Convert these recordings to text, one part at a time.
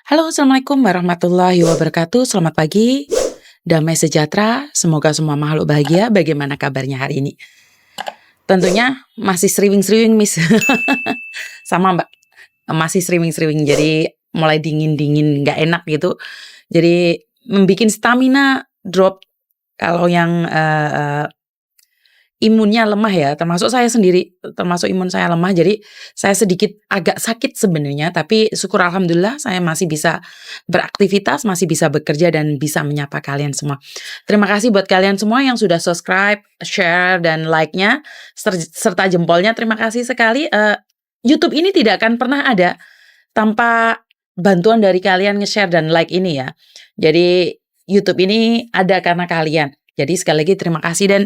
Halo, Assalamualaikum warahmatullahi wabarakatuh. Selamat pagi, damai sejahtera, semoga semua makhluk bahagia. Bagaimana kabarnya hari ini? Tentunya masih sriwing-sriwing, Miss. Sama, Mbak, masih sriwing-sriwing. Jadi mulai dingin-dingin, nggak enak gitu. Jadi membikin stamina drop kalau yang imunnya lemah ya, termasuk saya sendiri, termasuk imun saya lemah, jadi saya sedikit agak sakit sebenarnya, tapi syukur alhamdulillah saya masih bisa beraktivitas, masih bisa bekerja dan bisa menyapa kalian semua. Terima kasih buat kalian semua yang sudah subscribe, share, dan like-nya, serta jempolnya, terima kasih sekali. YouTube ini tidak akan pernah ada tanpa bantuan dari kalian nge-share dan like ini ya. Jadi YouTube ini ada karena kalian. Jadi sekali lagi terima kasih dan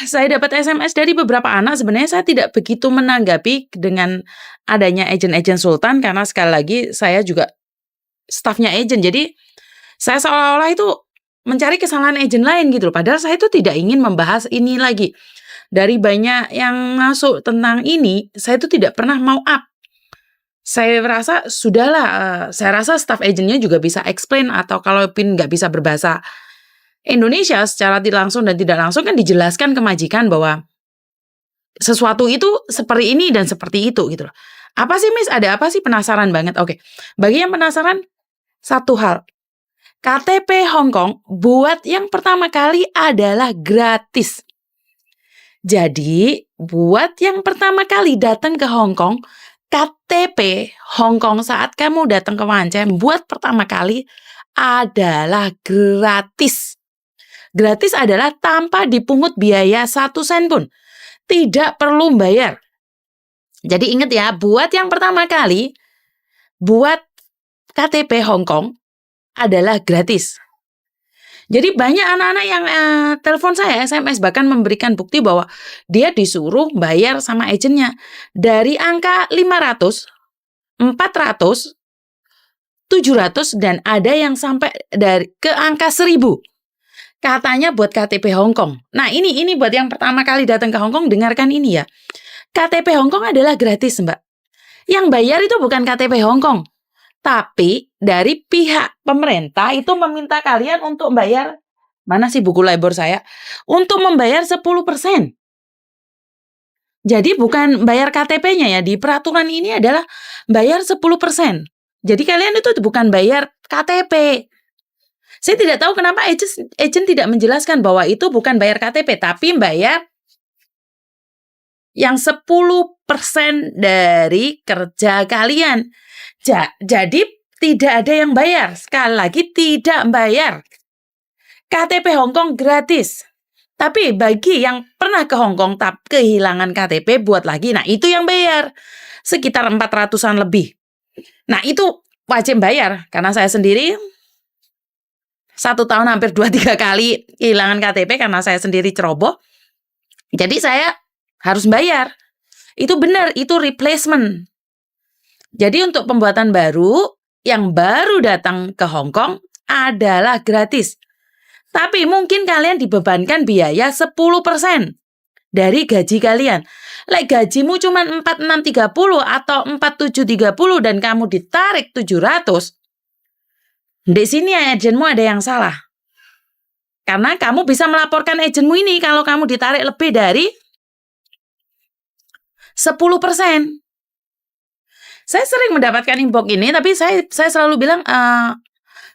saya dapat SMS dari beberapa anak, sebenarnya saya tidak begitu menanggapi dengan adanya agen-agen sultan karena sekali lagi saya juga stafnya agen. Jadi saya seolah-olah itu mencari kesalahan agen lain gitu loh. Padahal saya itu tidak ingin membahas ini lagi. Dari banyak yang masuk tentang ini, saya itu tidak pernah mau up. Saya rasa sudahlah, saya rasa staf agennya juga bisa explain atau kalaupun nggak bisa berbahasa Indonesia secara tidak langsung dan tidak langsung kan dijelaskan ke majikan bahwa sesuatu itu seperti ini dan seperti itu gitu loh. Apa sih Miss? Ada apa sih? Penasaran banget. Oke. Bagi yang penasaran, satu hal. KTP Hong Kong buat yang pertama kali adalah gratis. Jadi, buat yang pertama kali datang ke Hong Kong, KTP Hong Kong saat kamu datang ke Wancai buat pertama kali adalah gratis. Gratis adalah tanpa dipungut biaya 1 sen pun. Tidak perlu bayar. Jadi ingat ya, buat yang pertama kali, buat KTP Hong Kong adalah gratis. Jadi banyak anak-anak yang telepon saya, SMS, bahkan memberikan bukti bahwa dia disuruh bayar sama agennya. Dari angka 500, 400, 700, dan ada yang sampai ke angka 1000. Katanya buat KTP Hong Kong. Nah ini buat yang pertama kali datang ke Hong Kong, dengarkan ini ya. KTP Hong Kong adalah gratis, Mbak. Yang bayar itu bukan KTP Hong Kong. Tapi dari pihak pemerintah itu meminta kalian untuk bayar, mana sih buku labor saya? Untuk membayar 10%. Jadi bukan bayar KTP-nya ya, di peraturan ini adalah bayar 10%. Jadi kalian itu bukan bayar KTP. Saya tidak tahu kenapa agen tidak menjelaskan bahwa itu bukan bayar KTP, tapi bayar yang 10% dari kerja kalian. Jadi tidak ada yang bayar. Sekali lagi tidak bayar. KTP Hong Kong gratis. Tapi bagi yang pernah ke Hong Kong tapi kehilangan KTP buat lagi, nah itu yang bayar. Sekitar 400-an lebih. Nah itu wajib bayar karena saya sendiri 1 tahun hampir 2-3 kali kehilangan KTP karena saya sendiri ceroboh. Jadi saya harus bayar. Itu benar, itu replacement. Jadi untuk pembuatan baru, yang baru datang ke Hong Kong adalah gratis. Tapi mungkin kalian dibebankan biaya 10% dari gaji kalian. Like gajimu cuma 4630 atau 4730 dan kamu ditarik 700. Di sini agenmu ada yang salah. Karena kamu bisa melaporkan agenmu ini kalau kamu ditarik lebih dari 10%. Saya sering mendapatkan inbox ini, tapi saya selalu bilang,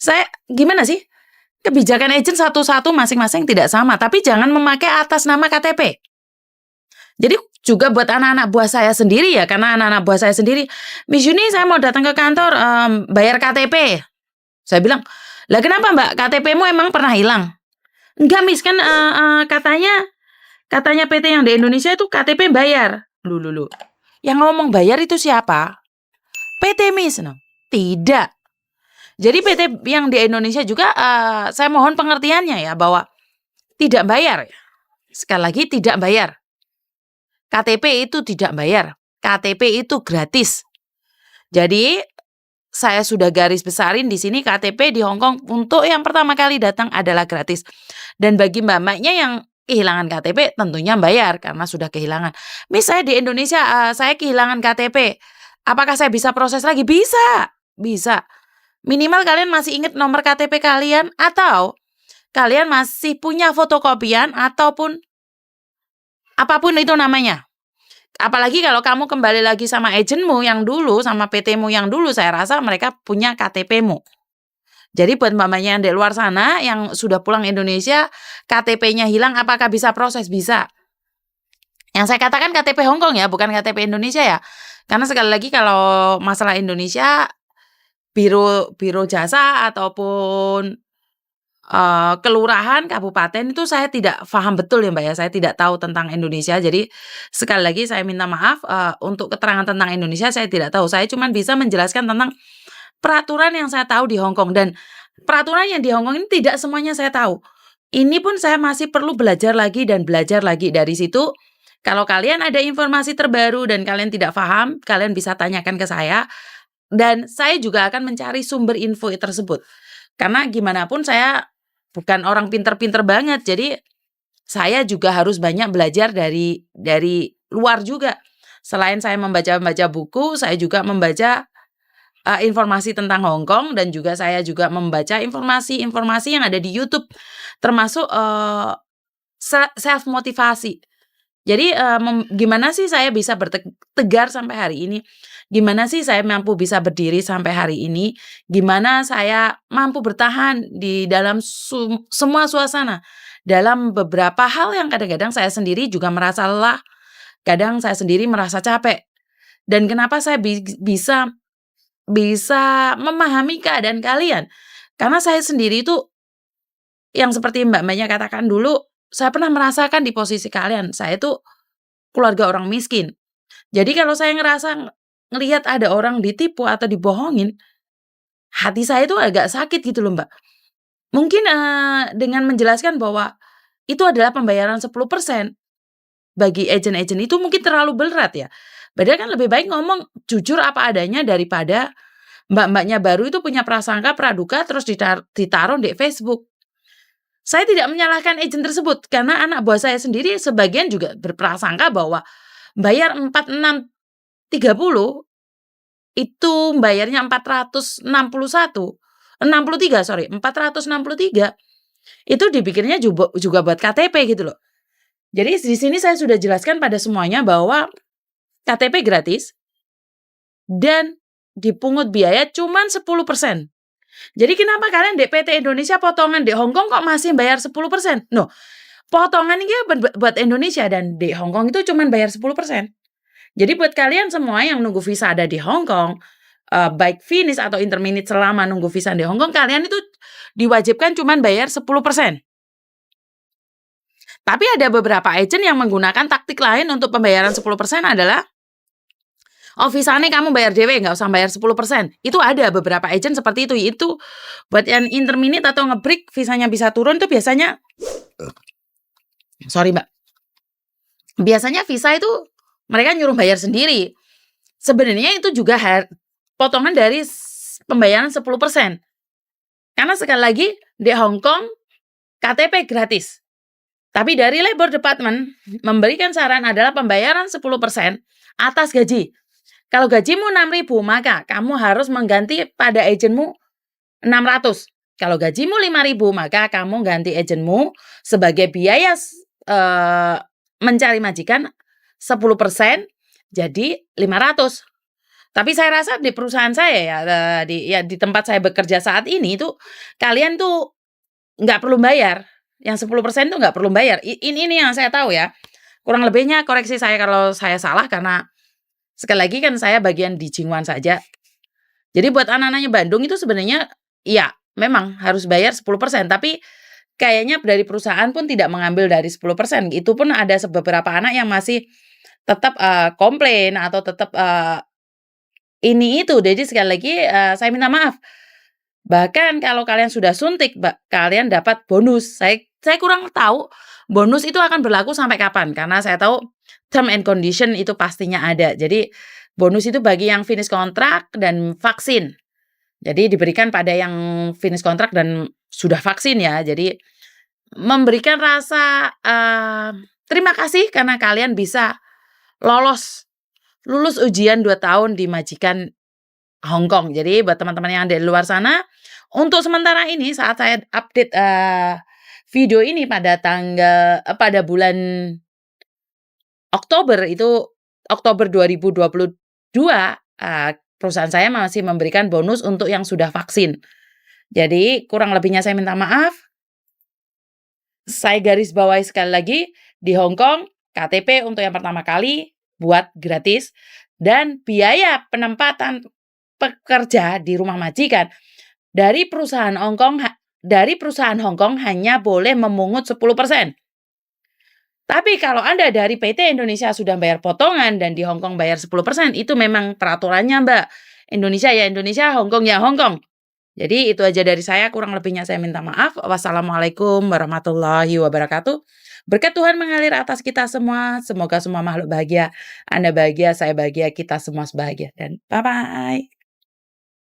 saya gimana sih? Kebijakan agen satu-satu masing-masing tidak sama, tapi jangan memakai atas nama KTP. Jadi juga buat anak-anak buah saya sendiri ya, karena anak-anak buah saya sendiri, Miss Yuni saya mau datang ke kantor bayar KTP. Saya bilang, lah kenapa Mbak? KTP-mu emang pernah hilang? Enggak Miss, kan katanya PT yang di Indonesia itu KTP bayar. Lu. Yang ngomong bayar itu siapa? PT Miss. No. Tidak. Jadi PT yang di Indonesia juga saya mohon pengertiannya ya bahwa tidak bayar. Sekali lagi tidak bayar. KTP itu tidak bayar. KTP itu gratis. Jadi saya sudah garis besarin di sini KTP di Hong Kong untuk yang pertama kali datang adalah gratis. Dan bagi mbak-mbaknya yang kehilangan KTP tentunya bayar karena sudah kehilangan. Misalnya di Indonesia saya kehilangan KTP. Apakah saya bisa proses lagi? Bisa, bisa. Minimal kalian masih ingat nomor KTP kalian atau kalian masih punya fotokopian ataupun apapun itu namanya. Apalagi kalau kamu kembali lagi sama agenmu yang dulu, sama PT-mu yang dulu, saya rasa mereka punya KTP-mu. Jadi buat mamanya yang di luar sana yang sudah pulang Indonesia, KTP-nya hilang, apakah bisa proses? Bisa. Yang saya katakan KTP Hong Kong ya, bukan KTP Indonesia ya. Karena sekali lagi kalau masalah Indonesia, biro jasa ataupun kelurahan, kabupaten itu saya tidak paham betul ya Mbak ya, saya tidak tahu tentang Indonesia. Jadi sekali lagi saya minta maaf, untuk keterangan tentang Indonesia saya tidak tahu. Saya cuma bisa menjelaskan tentang peraturan yang saya tahu di Hong Kong dan peraturan yang di Hong Kong ini tidak semuanya saya tahu. Ini pun saya masih perlu belajar lagi dan belajar lagi. Dari situ, kalau kalian ada informasi terbaru dan kalian tidak paham, kalian bisa tanyakan ke saya dan saya juga akan mencari sumber info tersebut. Karena gimana pun saya bukan orang pinter-pinter banget, jadi saya juga harus banyak belajar dari luar juga. Selain saya membaca buku, saya juga membaca informasi tentang Hong Kong dan juga saya juga membaca informasi-informasi yang ada di YouTube, termasuk self motivasi. Jadi, gimana sih saya bisa tegar sampai hari ini? Gimana sih saya mampu bisa berdiri sampai hari ini? Gimana saya mampu bertahan di dalam semua suasana? Dalam beberapa hal yang kadang-kadang saya sendiri juga merasa lelah, kadang saya sendiri merasa capek. Dan kenapa saya bisa memahami keadaan kalian? Karena saya sendiri itu yang seperti Mbak-Mbaknya katakan dulu, saya pernah merasakan di posisi kalian. Saya itu keluarga orang miskin. Jadi kalau saya ngelihat ada orang ditipu atau dibohongin, hati saya itu agak sakit gitu loh, Mbak. Mungkin, dengan menjelaskan bahwa itu adalah pembayaran 10% bagi agen-agen itu mungkin terlalu berat ya. Padahal kan lebih baik ngomong jujur apa adanya daripada Mbak-Mbaknya baru itu punya prasangka praduga terus ditaruh di Facebook. Saya tidak menyalahkan agen tersebut karena anak buah saya sendiri sebagian juga berprasangka bahwa bayar 4630 itu bayarnya 463 itu dipikirnya juga buat KTP gitu loh. Jadi di sini saya sudah jelaskan pada semuanya bahwa KTP gratis dan dipungut biaya cuman 10%. Jadi kenapa kalian di PT Indonesia potongan di Hong Kong kok masih bayar 10%? No, potongan ini buat Indonesia dan di Hong Kong itu cuman bayar 10%. Jadi buat kalian semua yang nunggu visa ada di Hong Kong, baik finish atau intermediate selama nunggu visa di Hong Kong, kalian itu diwajibkan cuman bayar 10%. Tapi ada beberapa agent yang menggunakan taktik lain untuk pembayaran 10% adalah visanya kamu bayar dewe, nggak usah bayar 10%. Itu ada beberapa agent seperti itu. Itu buat yang intermediate atau nge-break visanya bisa turun tuh biasanya sorry Mbak. Biasanya visa itu mereka nyuruh bayar sendiri. Sebenarnya itu juga potongan dari pembayaran 10%. Karena sekali lagi di Hong Kong KTP gratis. Tapi dari Labor Department memberikan saran adalah pembayaran 10% atas gaji. Kalau gajimu 6.000 maka kamu harus mengganti pada agenmu 600. Kalau gajimu 5.000 maka kamu ganti agenmu sebagai biaya mencari majikan 10% jadi 500. Tapi saya rasa di perusahaan saya di tempat saya bekerja saat ini itu kalian tuh nggak perlu bayar. Yang 10% tuh nggak perlu bayar. Ini yang saya tahu ya. Kurang lebihnya koreksi saya kalau saya salah karena sekali lagi kan saya bagian di Jingwan saja. Jadi buat anak-anaknya Bandung itu sebenarnya ya memang harus bayar 10%. Tapi kayaknya dari perusahaan pun tidak mengambil dari 10%. Itu pun ada beberapa anak yang masih tetap komplain atau tetap ini itu. Jadi sekali lagi saya minta maaf. Bahkan kalau kalian sudah suntik, kalian dapat bonus. Saya kurang tahu bonus itu akan berlaku sampai kapan karena saya tahu term and condition itu pastinya ada. Jadi bonus itu bagi yang finish kontrak dan vaksin. Jadi diberikan pada yang finish kontrak dan sudah vaksin ya. Jadi memberikan rasa terima kasih karena kalian bisa lolos lulus ujian 2 tahun di majikan Hong Kong. Jadi buat teman-teman yang ada di luar sana, untuk sementara ini saat saya update, video ini pada bulan Oktober itu Oktober 2022, perusahaan saya masih memberikan bonus untuk yang sudah vaksin. Jadi kurang lebihnya saya minta maaf. Saya garis bawahi sekali lagi, di Hong Kong KTP untuk yang pertama kali buat gratis dan biaya penempatan pekerja di rumah majikan dari perusahaan Hong Kong hanya boleh memungut 10%. Tapi kalau Anda dari PT Indonesia sudah bayar potongan dan di Hong Kong bayar 10%, itu memang peraturannya, Mbak. Indonesia ya Indonesia, Hong Kong ya Hong Kong. Jadi itu aja dari saya, kurang lebihnya saya minta maaf. Wassalamualaikum warahmatullahi wabarakatuh. Berkat Tuhan mengalir atas kita semua. Semoga semua makhluk bahagia. Anda bahagia, saya bahagia, kita semua bahagia. Dan bye-bye.